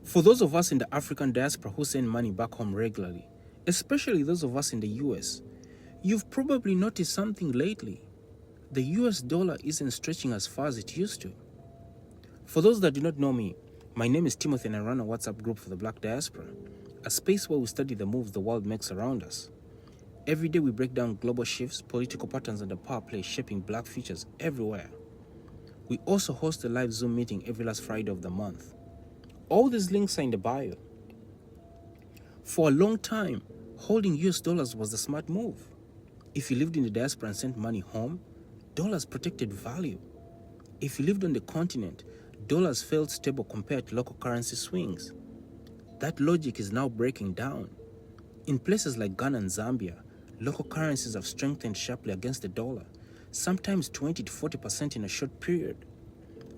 For those of us in the African diaspora who send money back home regularly, especially those of us in the US, you've probably noticed something lately. The US dollar isn't stretching as far as it used to. For those that do not know me, my name is Timothy and I run a WhatsApp group for the Black Diaspora, a space where we study the moves the world makes around us. Every day we break down global shifts, political patterns, and the power play shaping Black futures everywhere. We also host a live Zoom meeting every last Friday of the month. All these links are in the bio. For a long time, holding US dollars was the smart move. If you lived in the diaspora and sent money home, dollars protected value. If you lived on the continent, dollars felt stable compared to local currency swings. That logic is now breaking down. In places like Ghana and Zambia, local currencies have strengthened sharply against the dollar, sometimes 20 to 40% in a short period.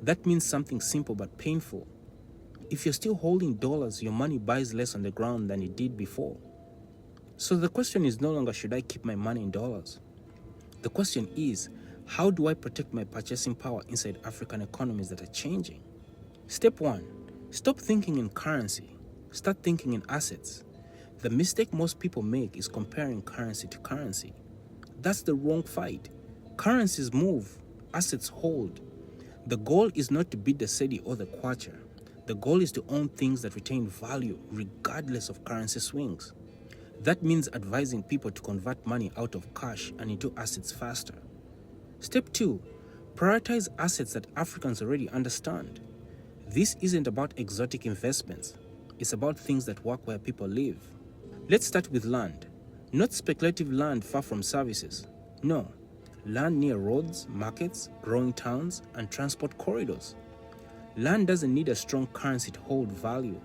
That means something simple but painful. If you're still holding dollars, your money buys less on the ground than it did before. So the question is no longer should I keep my money in dollars? The question is, how do I protect my purchasing power inside African economies that are changing? Step 1, stop thinking in currency. Start thinking in assets. The mistake most people make is comparing currency to currency. That's the wrong fight. Currencies move, assets hold. The goal is not to beat the cedi or the kwacha. The goal is to own things that retain value regardless of currency swings. That means advising people to convert money out of cash and into assets faster. Step 2, prioritize assets that Africans already understand. This isn't about exotic investments. It's about things that work where people live. Let's start with land. Not speculative land far from services. No, land near roads, markets, growing towns, and transport corridors. Land doesn't need a strong currency to hold value.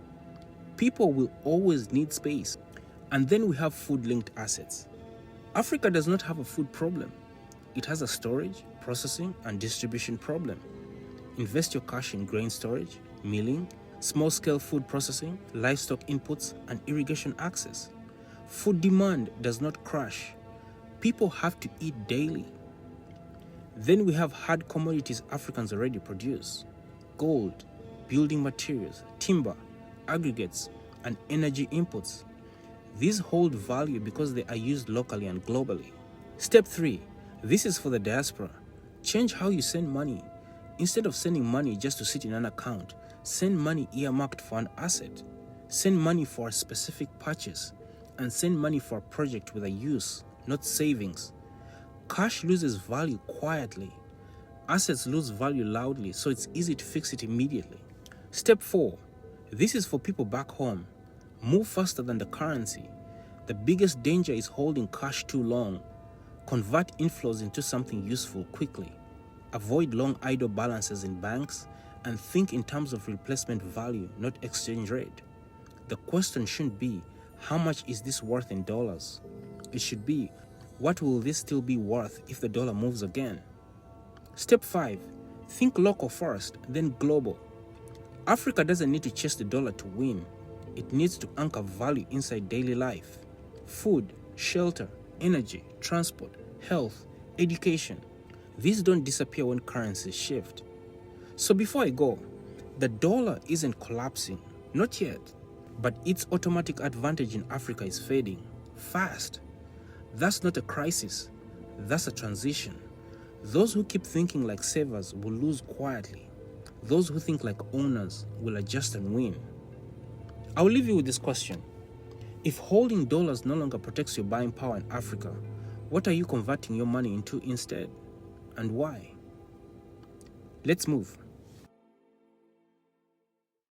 People will always need space. And then we have food-linked assets. Africa does not have a food problem. It has a storage, processing, and distribution problem. Invest your cash in grain storage, milling, small-scale food processing, livestock inputs, and irrigation access. Food demand does not crash. People have to eat daily. Then we have hard commodities Africans already produce. Gold, building materials, timber, aggregates, and energy inputs. These hold value because they are used locally and globally. Step 3, this is for the diaspora. Change how you send money. Instead of sending money just to sit in an account, send money earmarked for an asset. Send money for a specific purchase, and send money for a project with a use, not savings. Cash loses value quietly. Assets lose value loudly, so it's easy to fix it immediately. Step 4, this is for people back home. Move faster than the currency. The biggest danger is holding cash too long. Convert inflows into something useful quickly. Avoid long idle balances in banks and think in terms of replacement value, not exchange rate. The question shouldn't be, how much is this worth in dollars? It should be, what will this still be worth if the dollar moves again? Step 5, think local first, then global. Africa doesn't need to chase the dollar to win. It needs to anchor value inside daily life. Food, shelter, energy, transport, health, education. These don't disappear when currencies shift. So before I go, the dollar isn't collapsing, not yet, but its automatic advantage in Africa is fading, fast. That's not a crisis, that's a transition. Those who keep thinking like savers will lose quietly. Those who think like owners will adjust and win. I will leave you with this question. If holding dollars no longer protects your buying power in Africa, what are you converting your money into instead? And why? Let's move.